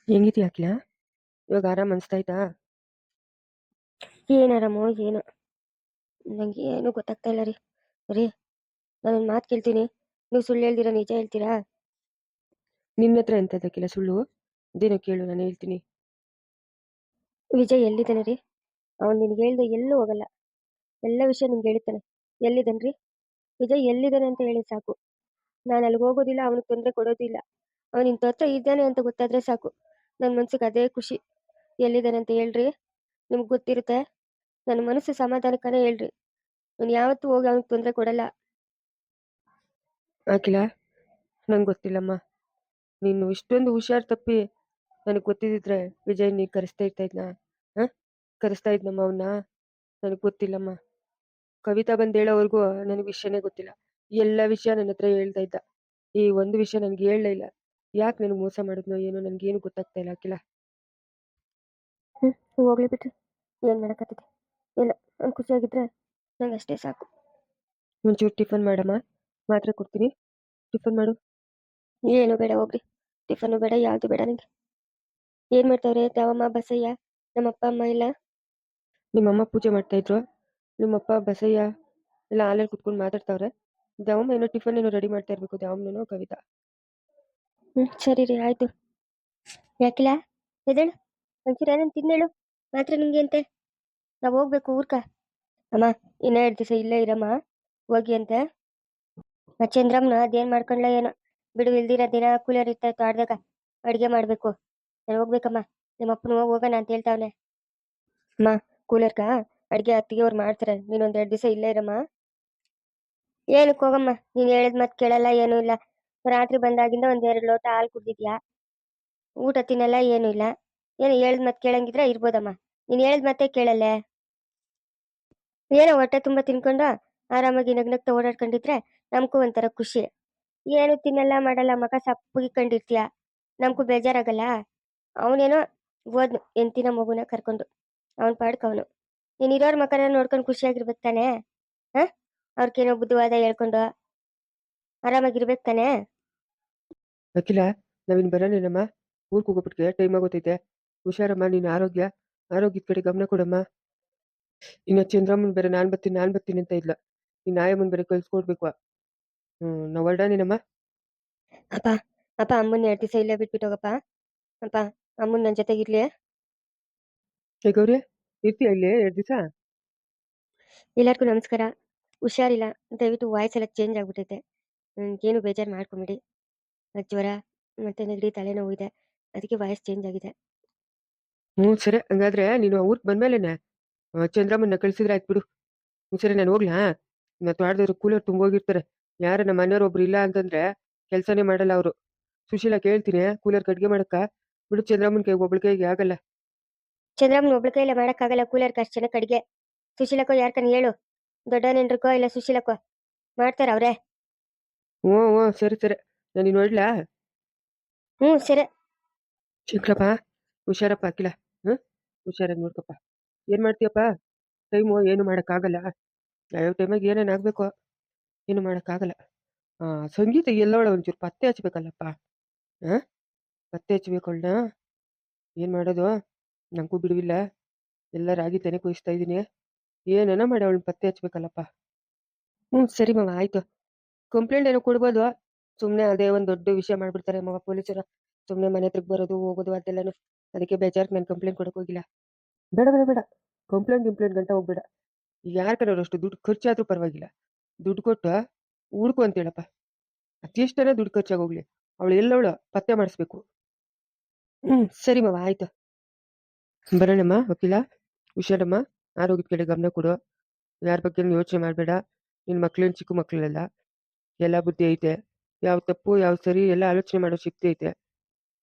ಹೆಂಗಿದ್ಯಾ ಅಖಿಲ? ಇವಾಗ ಆರಾಮ್ ಅನಿಸ್ತಾಯ್ತಾ? ಏನಾರಮ್ಮೋ ಏನೋ ನಂಗೆ ಏನು ಗೊತ್ತಾಗ್ತಾ ಇಲ್ಲ ರೀ. ರೀ, ನಾನೊಂದು ಮಾತು ಕೇಳ್ತೀನಿ, ನೀವು ಸುಳ್ಳು ಹೇಳ್ದಿರಾ ನಿಜ ಹೇಳ್ತೀರಾ? ನಿನ್ನ ಹತ್ರ ಎಂತದ ಅಖಿಲ ಸುಳ್ಳು? ಇದೇನೋ ಕೇಳು, ನಾನು ಹೇಳ್ತೀನಿ. ವಿಜಯ್ ಎಲ್ಲಿದ್ದಾನೆ ರೀ? ಅವ್ನು ನಿನ್ಗೆ ಹೇಳ್ದೆ ಎಲ್ಲೂ ಹೋಗಲ್ಲ, ಎಲ್ಲ ವಿಷಯ ನಿಮ್ಗೆ ಹೇಳ್ತಾನೆ. ಎಲ್ಲಿದ್ದಾನೆ ರೀ? ವಿಜಯ್ ಎಲ್ಲಿದ್ದಾನೆ ಅಂತ ಹೇಳಿ ಸಾಕು. ನಾನು ಅಲ್ಲಿಗೆ ಹೋಗೋದಿಲ್ಲ, ಅವನಿಗೆ ತೊಂದರೆ ಕೊಡೋದಿಲ್ಲ. ಅವನು ಇಂಥ ಹತ್ರ ಇದ್ದಾನೆ ಅಂತ ಗೊತ್ತಾದ್ರೆ ಸಾಕು, ನನ್ನ ಮನ್ಸಿಗೆ ಅದೇ ಖುಷಿ. ಎಲ್ಲಿದ್ದಾನೆ ಅಂತ ಹೇಳ್ರಿ, ನಿಮ್ಗೆ ಗೊತ್ತಿರುತ್ತೆ. ನನ್ನ ಮನಸ್ಸು ಸಮಾಧಾನಕ್ಕನೇ ಹೇಳ್ರಿ, ನಾನು ಯಾವತ್ತೂ ಹೋಗಿ ಅವನಿಗೆ ತೊಂದರೆ ಕೊಡಲ್ಲ. ಅಖಿಲ, ನಂಗೆ ಗೊತ್ತಿಲ್ಲಮ್ಮ. ನೀನು ಇಷ್ಟೊಂದು ಹುಷಾರ್ ತಪ್ಪಿ ನನಗೆ ಗೊತ್ತಿದ್ದಿದ್ರೆ ವಿಜಯ್ ನೀ ಕರೆಸ್ತಾ ಇದ್ನಾ? ಹಾಂ, ಕರೆಸ್ತಾ ಇದ್ನಮ್ಮ ಅವನ್ನ? ನನಗೆ ಗೊತ್ತಿಲ್ಲಮ್ಮ. ಕವಿತಾ ಬಂದು ಹೇಳೋವರೆಗೂ ನನಗೆ ವಿಷಯನೇ ಗೊತ್ತಿಲ್ಲ. ಎಲ್ಲ ವಿಷಯ ನನ್ನ ಹತ್ರ ಹೇಳ್ತಾ ಇದ್ದ. ಈ ಒಂದು ವಿಷಯ ನನಗೆ ಹೇಳಲೇ ಇಲ್ಲ. ಯಾಕೆ ನನಗೆ ಮೋಸ ಮಾಡಿದ್ನೋ ಏನೋ ನನಗೇನು ಗೊತ್ತಾಗ್ತಾ ಇಲ್ಲ ಅಖಿಲ. ಹೋಗ್ಲಿ ಬಿಟ್ರಿ, ಏನು ಮಾಡೋಕ್ಕತ್ತದೆ. ಇಲ್ಲ, ಅವ್ನು ಖುಷಿಯಾಗಿದ್ರೆ ನಂಗೆ ಅಷ್ಟೇ ಸಾಕು. ಒಂಚೂರು ಟಿಫನ್ ಮಾಡಮ್ಮ, ಮಾತ್ರೆ ಕೊಡ್ತೀನಿ, ಟಿಫನ್ ಮಾಡು. ಏನು ಬೇಡ ಹೋಗ್ರಿ, ಟಿಫನು ಬೇಡ, ಯಾವುದು ಬೇಡ ನಂಗೆ. ಏನ್ ಮಾಡ್ತಾವ್ರೆ ದ್ಯಾವಮ್ಮ ಬಸಯ್ಯ? ನಮ್ಮಪ್ಪ ಅಮ್ಮ ಇಲ್ಲ? ನಿಮ್ಮಮ್ಮ ಪೂಜೆ ಮಾಡ್ತಾ ಇದ್ರು, ನಿಮ್ಮಪ್ಪ ಬಸಯ್ಯ ಎಲ್ಲ ಹಾಲಲ್ಲಿ ಕುತ್ಕೊಂಡು ಮಾತಾಡ್ತಾವ್ರೆ. ದ್ಯಾವಮ್ಮ ಏನೋ ಟಿಫನ್ ಏನೋ ರೆಡಿ ಮಾಡ್ತಾ ಇರ್ಬೇಕು, ದ್ಯಾವಮ್ಮನೋ ಕವಿತಾ. ಸರಿ ರೀ, ಆಯ್ತು. ಯಾಕಿಲ್ಲ, ಎದೇಳು, ಒಂಚೂರು ಏನೇನು ತಿನ್ನೇಳು, ಮಾತ್ರ ನಿಂಗೆ ಅಂತೆ. ನಾವು ಹೋಗ್ಬೇಕು ಊರ್ಕ. ಅಮ್ಮ, ಇನ್ನ 2 ದಿವಸ ಇಲ್ಲೇ ಇರಮ್ಮ, ಹೋಗಿ ಅಂತೆ. ಆ ಚಂದ್ರಮ್ಮನ ಅದೇನ್ ಮಾಡ್ಕೊಂಡ್ಲ ಏನೋ, ಬಿಡು, ಇಲ್ದಿರ ದಿನ ಕೂಲರ್ ಇರ್ತಾ ಇತ್ತು ಆಡ್ದಾಗ ಅಡ್ಗೆ ಮಾಡ್ಬೇಕು. ನಾನು ಹೋಗ್ಬೇಕಮ್ಮ, ನಿಮ್ಮಪ್ಪನ ಹೋಗೋಣ ಅಂತ ಹೇಳ್ತಾವನೆ. ಅಮ್ಮ, ಕೂಲರ್ಕ ಅಡ್ಗೆ ಅತ್ತಿಗೆ ಅವ್ರು ಮಾಡ್ತಾರೆ, ನೀನೊಂದ್ 2 ದಿವಸ ಇಲ್ಲೇ ಇರಮ್ಮ. ಏನಕ್ಕೆ ಹೋಗಮ್ಮ, ನೀನ್ ಹೇಳಿದ್ ಮತ್ ಕೇಳಲ್ಲ, ಏನೂ ಇಲ್ಲ. ರಾತ್ರಿ ಬಂದಾಗಿಂದ 1-2 ಲೋಟ ಹಾಲು ಕುಡ್ದಿದ್ಯಾ, ಊಟ ತಿನ್ನಲ್ಲ, ಏನೂ ಇಲ್ಲ. ಏನು ಹೇಳಿದ್ ಮತ್ ಕೇಳಂಗಿದ್ರೆ ಇರ್ಬೋದಮ್ಮ, ನೀನ್ ಹೇಳಿದ್ ಮತ್ತೆ ಕೇಳಲ್ಲೇ. ಏನೋ ಹೊಟ್ಟೆ ತುಂಬಾ ತಿನ್ಕೊಂಡು ಆರಾಮಾಗಿ ನಗ್ನಗ್ತಾ ಓಡಾಡ್ಕೊಂಡಿದ್ರೆ ನಮ್ಗೂ ಒಂಥರ ಖುಷಿ. ಏನು ತಿನ್ನಲ್ಲ ಮಾಡಲ್ಲ, ಮಗ ಸಪ್ಪಗೆ ಕಂಡಿರ್ತೀಯ, ನಮ್ಗೂ ಬೇಜಾರಾಗಲ್ಲ. ಅವನೇನೋ ಓದ್ನು ಎಂತಿನ ಮಗುನ ಕರ್ಕೊಂಡು ಅವನ್ ಪಾಡ್ಕ ಅವನು. ನೀನ್ ಇರೋರ್ ಮಕ್ಕನ ನೋಡ್ಕೊಂಡು ಖುಷಿಯಾಗಿರ್ಬೇಕು ತಾನೆ? ಹ, ಅವ್ರಿಗೇನೋ ಬುದ್ಧಿವಾದ ಹೇಳ್ಕೊಂಡು ಆರಾಮಾಗಿರ್ಬೇಕು ತಾನೆ? ಅಖಿಲ, ನಾವಿನ್ ಬರೋಣೇನಮ್ಮ? ಊರ್ಗೆ ಹೋಗೋಬಿಟ್ಗೆ ಟೈಮ್ ಆಗೋತೈತೆ. ಹುಷಾರಮ್ಮ, ನೀನು ಆರೋಗ್ಯದ ಕಡೆ ಗಮನ ಕೊಡಮ್ಮ. ಇನ್ನು ಚಂದ್ರಮ್ಮನ್ ಬೇರೆ ನಾನು ಬರ್ತೀನಿ ಅಂತ ಇಲ್ಲ. ಈ ನಾಯಮ್ಮನ್ ಬೇರೆ ಕಳ್ಸ್ಕೊಡ್ಬೇಕು. ನಾವು ಹೊರಡನೇನಮ್ಮ? ಅಪ್ಪ, ಅಪ್ಪ, ಅಮ್ಮನ್ 2 ದಿವಸ ಇಲ್ಲೇ ಬಿಟ್ಬಿಟ್ಟು ಹೋಗಪ್ಪ. ಅಪ್ಪ, ಅಮ್ಮನ್ ನನ್ನ ಜೊತೆಗಿರ್ಲಿ. ಏ ಗೌರಿ, ಇರ್ತೀಯ ಇಲ್ಲಿ 2 ದಿವಸ? ಎಲ್ಲರಿಗೂ ನಮಸ್ಕಾರ. ಹುಷಾರಿಲ್ಲ, ದಯವಿಟ್ಟು ವಾಯ್ಸ್ ಎಲ್ಲ ಚೇಂಜ್ ಆಗ್ಬಿಟ್ಟೈತೆ, ಏನು ಬೇಜಾರು ಮಾಡ್ಕೊಂಬಿಡಿ. ಜ್ವರ ಮತ್ತೆ ನೆಗಡಿ ತಲೆನೋವು ಇದೆ, ಅದಕ್ಕೆ ವಾಯ್ಸ್ ಚೇಂಜ್ ಆಗಿದೆ. ಸರಿ, ಹಂಗಾದ್ರೆ ನೀನು ಊರಿಗೆ ಬಂದ್ಮೇಲೆನೆ ಚಂದ್ರಮ್ಮನ್ನ ಕಳ್ಸಿದ್ರೆ ಆಯ್ತು ಬಿಡು. ಸರಿ, ನಾನು ಹೋಗ್ಲಾ? ಇವತ್ತು ಆಡ್ದವ್ರು ಕೂಲರ್ ತುಂಬೋಗಿರ್ತಾರೆ. ಯಾರ ನಮ್ಮ ಮನೆಯವ್ರು ಒಬ್ರು ಇಲ್ಲ ಅಂತಂದ್ರೆ ಕೆಲಸನೇ ಮಾಡಲ್ಲ ಅವರು. ಸುಶೀಲಾ ಕೇಳ್ತೀನಿ, ಕೂಲರ್ ಅಡ್ಗೆ ಮಾಡಕ್ಕ ಬಿಡು. ಚಂದ್ರಮ್ಮನ ಕೈಗೆ ಒಬ್ಳ ಕೈಗೆ ಆಗಲ್ಲ. ಚಂದ್ರಮ್ಮನ ಒಬ್ಳ ಕೈಯಲ್ಲ ಮಾಡೋಕ್ಕಾಗಲ್ಲ ಕೂಲರ್ಗೆ ಅಷ್ಟು ಜನಕ್ಕೆ ಅಡಿಗೆ. ಸುಶೀಲಕ್ಕೋ ಯಾರ್ಕನ್ ಹೇಳು, ದೊಡ್ಡ ನೆಂಟ್ರಿಕೋ ಇಲ್ಲ ಸುಶೀಲಕ್ಕೋ ಮಾಡ್ತಾರ ಅವ್ರೆ. ಹ್ಞೂ ಹ್ಞೂ, ಸರಿ ಸರಿ, ನಾನು ಇನ್ನು ಹೊರಡ್ಲಾ? ಸರಿ. ಶಂಕ್ರಪ್ಪ, ಹುಷಾರಪ್ಪ ಅಖಿಲ. ಹ್ಞೂ, ಹುಷಾರಾಗಿ ನೋಡ್ಕಪ್ಪ. ಏನು ಮಾಡ್ತೀಯಪ್ಪ? ಟೈಮು ಏನು ಮಾಡೋಕ್ಕಾಗಲ್ಲ. ಯಾವ ಟೈಮಾಗ ಏನೇನು ಆಗಬೇಕು ಏನು ಮಾಡೋಕ್ಕಾಗಲ್ಲ. ಸಂಗೀತ ಎಲ್ಲೋಳ ಒಂಚೂರು ಪತ್ತೆ ಹಚ್ಬೇಕಲ್ಲಪ್ಪ. ಹಾಂ, ಪತ್ತೆ ಹಚ್ಬೇಕು ಅವಳನ್ನ. ಏನು ಮಾಡೋದು, ನನಗೂ ಬಿಡುವಿಲ್ಲ. ಎಲ್ಲ ರಾಗಿ ತೆನೆ ಕೊಯಿಸ್ತಾ ಇದ್ದೀನಿ. ಏನೇನೋ ಮಾಡಿ ಅವಳನ್ನ ಪತ್ತೆ ಹಚ್ಬೇಕಲ್ಲಪ್ಪ. ಸರಿ ಮಾವ, ಆಯಿತು. ಕಂಪ್ಲೇಂಟ್ ಏನೋ ಕೊಡ್ಬೋದು. ಸುಮ್ಮನೆ ಅದೇ ಒಂದು ದೊಡ್ಡ ವಿಷಯ ಮಾಡಿಬಿಡ್ತಾರೆ ಮಾವ ಪೊಲೀಸರು. ಸುಮ್ಮನೆ ಮನೆ ಹತ್ರಕ್ಕೆ ಬರೋದು ಹೋಗೋದು ಅದೆಲ್ಲನೂ. ಅದಕ್ಕೆ ಬೇಜಾರಿಗೆ ನಾನು ಕಂಪ್ಲೇಂಟ್ ಕೊಡೋಕೆ ಹೋಗಿಲ್ಲ. ಬೇಡ ಬೇಡ ಬೇಡ, ಕಂಪ್ಲೇಂಟ್ ಗಂಟ ಹೋಗ್ಬೇಡ. ಯಾರ ಕಡೆ ಅಷ್ಟು ದುಡ್ಡು ಖರ್ಚಾದ್ರೂ ಪರವಾಗಿಲ್ಲ, ದುಡ್ಡು ಕೊಟ್ಟು ಹುಡ್ಕು ಅಂತೇಳಪ್ಪ. ಅತಿಷ್ಟನೇ ದುಡ್ಡು ಖರ್ಚಾಗೋಗ್ಲಿ, ಅವಳು ಎಲ್ಲವಳು ಪತ್ತೆ ಮಾಡಿಸ್ಬೇಕು. ಸರಿ ಮಾವ, ಆಯಿತು. ಬರೋಣಮ್ಮ ವಕೀಲ. ಹುಷಾರಮ್ಮ, ಆರೋಗ್ಯದ ಕಡೆ ಗಮನ ಕೊಡು. ಯಾರ ಬಗ್ಗೆ ಯೋಚನೆ ಮಾಡಬೇಡ. ನಿನ್ನ ಮಕ್ಳೇನು ಚಿಕ್ಕ ಮಕ್ಕಳೆಲ್ಲ, ಎಲ್ಲ ಬುದ್ಧಿ ಐತೆ. ಯಾವ ತಪ್ಪು ಯಾವ ಸರಿ ಎಲ್ಲ ಆಲೋಚನೆ ಮಾಡೋ ಶಕ್ತಿ ಐತೆ.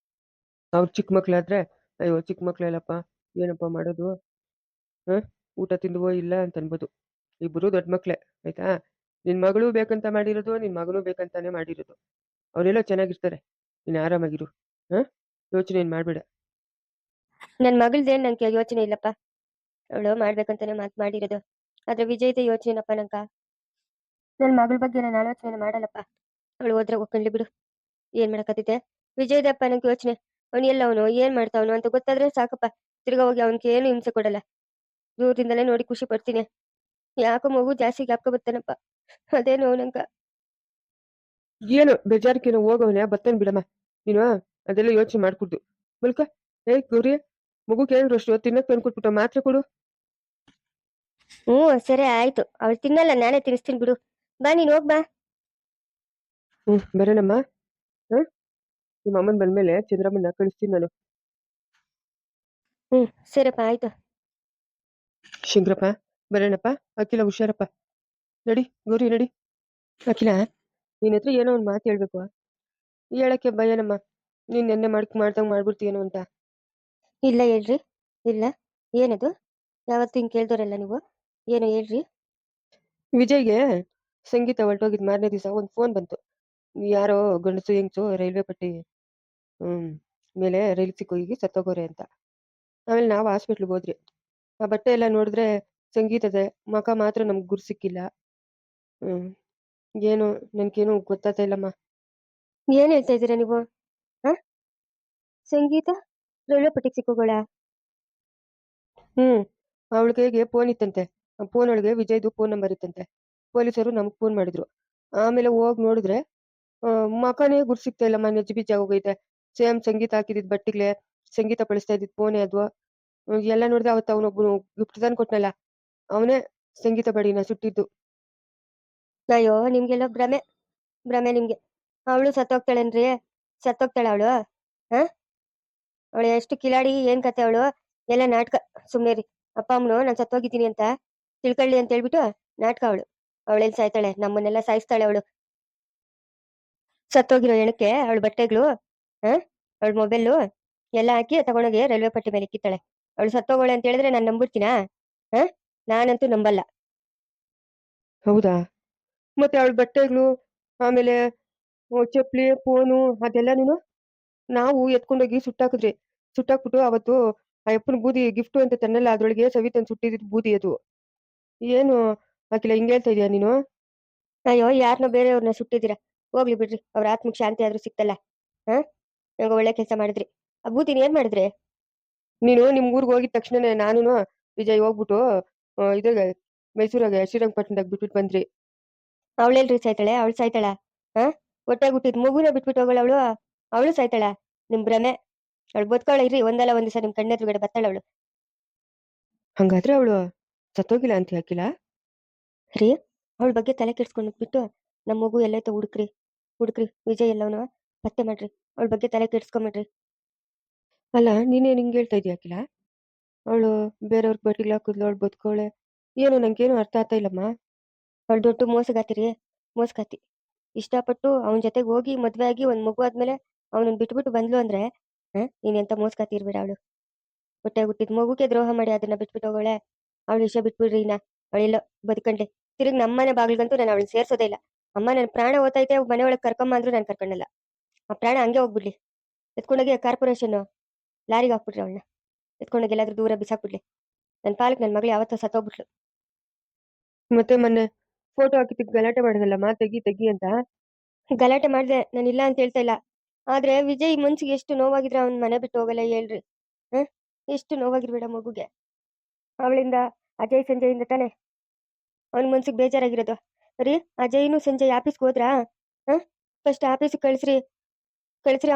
ಅವ್ರು ಚಿಕ್ಕ ಮಕ್ಳಾದ್ರೆ ಅಯ್ಯೋ ಚಿಕ್ಕ ಮಕ್ಳೆಲ್ಲಪ್ಪ ಏನಪ್ಪ ಮಾಡೋದು, ಹಾಂ, ಊಟ ತಿಂದುವೋ ಇಲ್ಲ ಅಂತ ಅನ್ಬೋದು. ಇಬ್ಬರು ದೊಡ್ಡ ಮಕ್ಳೇ, ಆಯ್ತಾ? ನಿನ್ನ ಮಗಳು ಬೇಕಂತ ಮಾಡಿರೋದು, ನಿನ್ನ ಮಗನೂ ಬೇಕಂತಾನೆ ಮಾಡಿರೋದು. ಅವರೆಲ್ಲ ಚೆನ್ನಾಗಿರ್ತಾರೆ, ನೀನು ಆರಾಮಾಗಿರು. ಹಾಂ, ಯೋಚನೆ ಏನು ಮಾಡಬೇಡ. ನನ್ನ ಮಗಳ್ದೇನು ನಂಗೆ ಯೋಚನೆ ಇಲ್ಲಪ್ಪ, ಅವಳು ಮಾಡ್ಬೇಕಂತಾನೆ ಮಾತು ಮಾಡಿರೋದು. ಆದ್ರೆ ವಿಜಯ್ದ ಯೋಚನೆನಪ್ಪ ನಂಗ. ನನ್ನ ಮಗಳ ಬಗ್ಗೆ ನಾನು ಆಲೋಚನೆ ಮಾಡಲ್ಲಪ್ಪ. ಅವಳು ಹೋದ್ರೆ ಹೋಗ್ಕೊಂಡ್ಲಿ ಬಿಡು, ಏನ್ ಮಾಡಕತ್ತಿದ್ದೆ. ವಿಜಯ್ದಪ್ಪ ನಂಗೆ ಯೋಚನೆ. ಅವ್ನು ಎಲ್ಲವನು ಏನು ಮಾಡ್ತಾವನು ಅಂತ ಗೊತ್ತಾದ್ರೆ ಸಾಕಪ್ಪ. ತಿರ್ಗಾ ಹೋಗಿ ಅವನಿಗೆ ಏನು ಹಿಂಸೆ ಕೊಡಲ್ಲ. ದೂರದಿಂದಲೇ ನೋಡಿ ಖುಷಿ ಪಡ್ತೀನಿ. ಯಾಕೋ ಮಗು ಜಾಸ್ತಿ ಜ್ಞಾಪಕ ಬರ್ತಾನಪ್ಪ. ಅದೇ ನೋವು ನಂಗ. ಏನು ಬೇಜಾರಕ್ಕೇನೋ ಹೋಗವನೆ ಬರ್ತಾನೆ ಬಿಡಮ್ಮ. ನೀನು ಅದೆಲ್ಲ ಯೋಚನೆ ಮಾಡ್ಕೊಡ್ದು ಬಲ್ಕ. ಗೌರಿ, ಮಗು ಕೇಳಿದ್ರು ಅಷ್ಟು ತಿನ್ನಕ್ ತಂದ್ಕೊಟ್ಬಿಟ್ಟು ಮಾತ್ರೆ ಕೊಡು. ಹ್ಞೂ ಸರಿ ಆಯ್ತು. ಅವಳು ತಿನ್ನಲ್ಲ, ನಾನೇ ತಿನ್ನಿಸ್ತೀನಿ ಬಿಡು. ಬಾ ನೀನು ಹೋಗ್ ಬಾ. ಬರೋಣಮ್ಮ. ಹಾಂ, ನಿಮ್ಮ ಅಮ್ಮನ ಬಂದ್ಮೇಲೆ ಚಂದ್ರಮ್ಮನ ಕಳಿಸ್ತೀನಿ ನಾನು. ಹ್ಞೂ ಸರಿಯಪ್ಪ ಆಯ್ತು. ಶಂಕರಪ್ಪ ಬರೋಣಪ್ಪ. ಅಖಿಲ ಹುಷಾರಪ್ಪ. ನಡಿ ಗೌರಿ ನಡಿ. ಅಖಿಲ, ನಿನ್ನ ಹತ್ರ ಏನೋ ಒಂದು ಮಾತು ಹೇಳ್ಬೇಕು. ಹೇಳಕ್ಕೆ ಭಯನಮ್ಮ. ನೀನು ನೆನ್ನೆ ಮಾಡ್ದಂಗೆ ಮಾಡ್ಬಿಡ್ತೀಯೇನೋ ಅಂತ. ಇಲ್ಲ ಹೇಳ್ರಿ. ಇಲ್ಲ, ಏನದು? ಯಾವತ್ತು ಹಿಂಗೆ ಕೇಳ್ದೋರಲ್ಲ ನೀವು. ಏನು ಹೇಳ್ರಿ. ವಿಜಯ್ಗೆ ಸಂಗೀತ ಹೊರಟೋಗಿದ್ ಮಾರನೇ ದಿವಸ ಒಂದು ಫೋನ್ ಬಂತು. ಯಾರೋ ಗಂಡಸು ಹೆಂಗಸು ರೈಲ್ವೆ ಪಟ್ಟಿ ಮೇಲೆ ರೈಲ್ ಸಿಕ್ಕೋಗಿ ಸತ್ತೋಗೋರೆ ಅಂತ. ಆಮೇಲೆ ನಾವು ಹಾಸ್ಪಿಟ್ಲಿಗೆ ಹೋದ್ರಿ. ಆ ಬಟ್ಟೆ ಎಲ್ಲ ನೋಡಿದ್ರೆ ಸಂಗೀತದೆ ಮಕ ಮಾತ್ರ ನಮ್ಗೆ ಗುರು ಸಿಕ್ಕಿಲ್ಲ. ಏನು ನನ್ಗೇನು ಗೊತ್ತಾಗ್ತಾ ಇಲ್ಲಮ್ಮ. ಏನು ಹೇಳ್ತಾ ಇದ್ದೀರಾ ನೀವು? ಹಾಂ, ಸಂಗೀತ ರೈಲ್ವೆ ಪಟ್ಟಿಗೆ ಸಿಕ್ಕೋಗೋಳ? ಅವಳ ಕೈಗೆ ಫೋನ್ ಇತ್ತಂತೆ. ಆ ಫೋನ್ ಒಳಗೆ ವಿಜಯ್ದು ಫೋನ್ ನಂಬರ್ ಇತ್ತಂತೆ. ಪೊಲೀಸರು ನಮ್ಗೆ ಫೋನ್ ಮಾಡಿದ್ರು. ಆಮೇಲೆ ಹೋಗಿ ನೋಡಿದ್ರೆ ಮಕನೇ ಗುರು ಸಿಗ್ತಾ ಇಲ್ಲಮ್ಮ. ನೆಜ್ಜಿ ಬಿಜ್ಜಿ ಹೋಗೈತೆ. ಸೇಮ್ ಸಂಗೀತ ಹಾಕಿದಿದ್ ಬಟ್ಟೆಗ್ಲೆ ಸಂಗೀತ ಬಳಸ್ತಾ ಇದ್ದಿದ್ ಫೋನೇ ಅದು. ಎಲ್ಲ ನೋಡಿದ್ರೆ ಅವತ್ತು ಅವನೊಬ್ಬನು ಗಿಫ್ಟ್ ತಂದು ಕೊಟ್ನಲ್ಲ, ಅವನೇ ಸಂಗೀತ ಬಡಿನ ಸುಟ್ಟಿದ್ದು. ಅಯ್ಯೋ, ನಿಮ್ಗೆಲ್ಲ ಭ್ರಮೆ ಭ್ರಮೆ ನಿಮ್ಗೆ. ಅವಳು ಸತ್ತೋಗ್ತಾಳೇನ್ರಿ? ಸತ್ತೋಗ್ತಾಳ ಅವಳು? ಹಾಂ, ಅವಳು ಎಷ್ಟು ಕಿಲಾಡಿ, ಏನ್ ಕತೆ ಅವಳು? ಎಲ್ಲ ನಾಟಕ. ಸುಮ್ಮನೆ ರೀ. ಅಪ್ಪ ಅಮ್ಮನು ನಾನು ಸತ್ತೋಗಿದ್ದೀನಿ ಅಂತ ತಿಳ್ಕೊಳ್ಳಿ ಅಂತ ಹೇಳ್ಬಿಟ್ಟು ನಾಟಕ. ಅವಳೇನ್ ಸಾಯ್ತಾಳೆ? ನಮ್ಮನ್ನೆಲ್ಲ ಸಾಯಿಸ್ತಾಳೆ ಅವಳು. ಸತ್ತೋಗಿರೋ ಹೆಣಕ್ಕೆ ಅವಳ ಬಟ್ಟೆಗಳು, ಅವಳ ಮೊಬೈಲು ಎಲ್ಲ ಹಾಕಿ ತಗೊಂಡೋಗಿ ರೈಲ್ವೆ ಪಟ್ಟಿ ಮೇಲೆ ಇಕ್ಕಿತ್ತಾಳೆ. ಅವಳು ಸತ್ತೋಗೋಳೆ ಅಂತ ಹೇಳಿದ್ರೆ ನಾನು ನಂಬಿಡ್ತೀನಾ? ನಾನಂತೂ ನಂಬಲ್ಲ. ಹೌದಾ? ಮತ್ತೆ ಅವಳ ಬಟ್ಟೆಗಳು, ಆಮೇಲೆ ಚಪ್ಪಲಿ, ಫೋನು ಅದೆಲ್ಲನೂ ನಾವು ಎತ್ಕೊಂಡೋಗಿ ಸುಟ್ಟಾಕಿದ್ರಿ. ಸುಟ್ಟಾಕ್ಬಿಟ್ಟು ಅವತ್ತು ಆ ಅಪ್ಪನ ಬೂದಿ ಗಿಫ್ಟು ಅಂತ ತನ್ನಲ್ಲ, ಅದ್ರೊಳಗೆ ಸವಿತನ್ ಸುಟ್ಟಿದ್ದು ಬೂದಿ ಅದು. ಏನು ಅಖಿಲ ಹಿಂಗೆ ಹೇಳ್ತಾ ಇದೀಯ ನೀನು? ಅಯ್ಯೋ, ಯಾರನ್ನೋ ಬೇರೆಯವ್ರನ್ನ ಸುಟ್ಟಿದ್ದೀರಾ. ಹೋಗ್ಲಿ ಬಿಡ್ರಿ, ಅವ್ರ ಆತ್ಮಕ್ ಶಾಂತಿ ಆದ್ರೂ ಸಿಕ್ತಲ್ಲ. ನಂಗೆ ಒಳ್ಳೆ ಕೆಲಸ ಮಾಡಿದ್ರಿ. ಆ ಬೂದಿನ ಏನ್ ಮಾಡಿದ್ರಿ? ನೀನು ನಿಮ್ ಊರಿಗೆ ಹೋಗಿದ ತಕ್ಷಣನೇ ನಾನು ವಿಜಯ್ ಹೋಗ್ಬಿಟ್ಟು ಇದಾಗ ಮೈಸೂರಾಗೆ ಶ್ರೀರಂಗಪಟ್ಟಣದಾಗ ಬಿಟ್ಬಿಟ್ಟು ಬಂದ್ರಿ. ಅವಳೆಲ್ರಿ ಸಾಯ್ತಾಳೆ? ಅವಳು ಸಾಯ್ತಾಳ? ಹೊಟ್ಟೆ ಹುಟ್ಟಿದ್ ಮಗುನ ಬಿಟ್ಬಿಟ್ಟು ಹೋಗೋಳ ಅವಳು? ಅವಳು ಸಾಯ್ತಾಳ? ನಿಮ್ ಭ್ರಮೆ. ಅವಳು ಬದುಕವಳ ಇರ್ರಿ, ಒಂದಲ್ಲ ಒಂದ್ ದಿವಸ ನಿಮ್ ಕಣ್ಣೆದುರುಗಡೆ ಬರ್ತಾಳ ಅವಳು. ಹಂಗಾದ್ರೆ ಅವಳು ಸತ್ತೋಗಿಲ್ಲ ಅಂತ ಹಾಕಿಲ್ಲ ರೀ, ಅವಳ ಬಗ್ಗೆ ತಲೆ ಕೆಡ್ಸ್ಕೊಂಡ್ ಬಿಟ್ಟು ನಮ್ಮ ಮಗು ಎಲ್ಲೈತ ಹುಡುಕ್ರಿ. ಹುಡುಕ್ರಿ, ವಿಜಯ್ ಎಲ್ಲವನು ಪತ್ತೆ ಮಾಡ್ರಿ. ಅವಳ ಬಗ್ಗೆ ತಲೆ ಕೆಡ್ಸ್ಕೊಂಬಿಡ್ರಿ. ಅಲ್ಲ, ನೀನೇನು ಹಿಂಗೆ ಹೇಳ್ತಾ ಇದೀಯ ಅಖಿಲ? ಅವಳು ಬೇರೆಯವ್ರಿಗೆ ಬಟ್ಟಿಲ್ಲ ಹಾಕಿದ್ಲು, ಅವಳು ಬದುಕವಳೆ. ಏನು ನಂಗೇನು ಅರ್ಥ ಆಗ್ತಾ ಇಲ್ಲಮ್ಮ. ಅವಳು ದೊಡ್ಡ ಮೋಸಗಾತಿರಿ, ಮೋಸಗಾತಿ. ಇಷ್ಟಪಟ್ಟು ಅವನ ಜೊತೆಗೆ ಹೋಗಿ ಮದ್ವೆ ಆಗಿ ಒಂದ್ ಮಗು ಆದ್ಮೇಲೆ ಅವನನ್ನ ಬಿಟ್ಬಿಟ್ಟು ಬಂದ್ಲು ಅಂದ್ರೆ ನೀನೆಂತ ಮೋಸಗಾತಿ ಇರ್ಬೇಡ. ಅವಳು ಹೊಟ್ಟೆ ಹುಟ್ಟಿದ ಮಗುಗೆ ದ್ರೋಹ ಮಾಡಿ ಅದನ್ನ ಬಿಟ್ಬಿಟ್ಟು ಹೋಗೋಳೆ. ಅವಳ ವಿಷಯ ಬಿಟ್ಬಿಡ್ರಿ. ಅವಳೆಲ್ಲೋ ಬದುಕಂಡ್ಲಿ. ತಿರುಗಿ ನಮ್ಮನೆ ಬಾಗಿಲ್ಗಂತೂ ನಾನು ಅವಳನ್ನ ಸೇರ್ಸೋದೇ ಇಲ್ಲ. ಅಮ್ಮ, ನನ್ನ ಪ್ರಾಣ ಓದ್ತೈತೆ, ಮನೆ ಒಳಗೆ ಕರ್ಕೊಂಬ ಅಂದ್ರೂ ನಾನು ಕರ್ಕೊಂಡಲ್ಲ. ಆ ಪ್ರಾಣ ಹಂಗೆ ಹೋಗ್ಬಿಡ್ಲಿ. ಎತ್ಕೊಂಡೋಗಿ ಕಾರ್ಪೊರೇಷನ್ ಲಾರಿಗೆ ಹಾಕ್ಬಿಟ್ರಿ ಅವಳನ್ನ. ಎತ್ಕೊಂಡೋಗಿ ಎಲ್ಲಾದ್ರೂ ದೂರ ಬಿಸಾಕ್ಬಿಡ್ಲಿ. ನನ್ನ ಪಾಲಕ್ ನನ್ನ ಮಗಳು ಯಾವತ್ತೋ ಸತ್ತೋಗ್ಬಿಟ್ಲು. ಮತ್ತೆ ಮೊನ್ನೆ ಫೋಟೋ ಹಾಕಿ ಗಲಾಟೆ ಮಾಡಿದಲ್ಲಮ್ಮ, ತೆಗಿ ತೆಗಿ ಅಂತ. ಗಲಾಟೆ ಮಾಡಿದೆ, ನಾನು ಇಲ್ಲ ಅಂತ ಹೇಳ್ತಾ ಇಲ್ಲ. ಆದ್ರೆ ವಿಜಯ್ ಮನ್ಸಿಗೆ ಎಷ್ಟು ನೋವಾಗಿದ್ರೆ ಅವ್ನ ಮನೆ ಬಿಟ್ಟು ಹೋಗಲ್ಲ ಹೇಳ್ರಿ. ಎಷ್ಟು ನೋವಾಗಿರ್ಬೇಡ ಮಗುಗೆ. ಅವಳಿಂದ ಅಜಯ್ ಸಂಜೆಯಿಂದ ತಾನೆ ಅವ್ನ ಮನ್ಸಿಗೆ ಬೇಜಾರಾಗಿರೋದು. ರೀ, ಅಜಯ್ನು ಸಂಜಯ್ ಆಫೀಸ್ಗೆ ಹೋದ್ರಾ? ಫಸ್ಟ್ ಆಫೀಸಿಗೆ ಕಳಿಸ್ರಿ.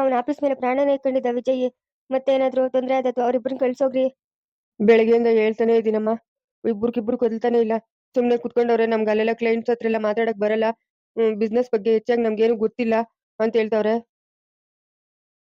ಅವನ ಆಫೀಸ್ ಮೇಲೆ ಪ್ರಾಣನೇ ಇಟ್ಕೊಂಡಿದ್ದ ವಿಜಯ್. ಮತ್ತೇನಾದ್ರು ತೊಂದರೆ ಆದದ್ದು ಅವ್ರಿಬ್ರನ್ನ ಕಳ್ಸೋಗ್ರಿ. ಬೆಳಗ್ಗೆಯಿಂದ ಹೇಳ್ತಾನೆ ಇದೀನಮ್ಮ, ಇಬ್ರಿಗಿಬ್ರು ಕದಲ್ತಾನೆ ಇಲ್ಲ. ಸುಮ್ನೆ ಕುತ್ಕೊಂಡವ್ರೆ. ನಮ್ಗೆ ಅಲ್ಲೆಲ್ಲ ಕ್ಲೈಂಟ್ಸ್ ಹತ್ರ ಎಲ್ಲ ಮಾತಾಡಕ್ ಬರಲ್ಲ. ಬಿಸ್ನೆಸ್ ಬಗ್ಗೆ ಹೆಚ್ಚಾಗಿ ನಮ್ಗೇನು ಗೊತ್ತಿಲ್ಲ ಅಂತ ಹೇಳ್ತಾವ್ರೆ.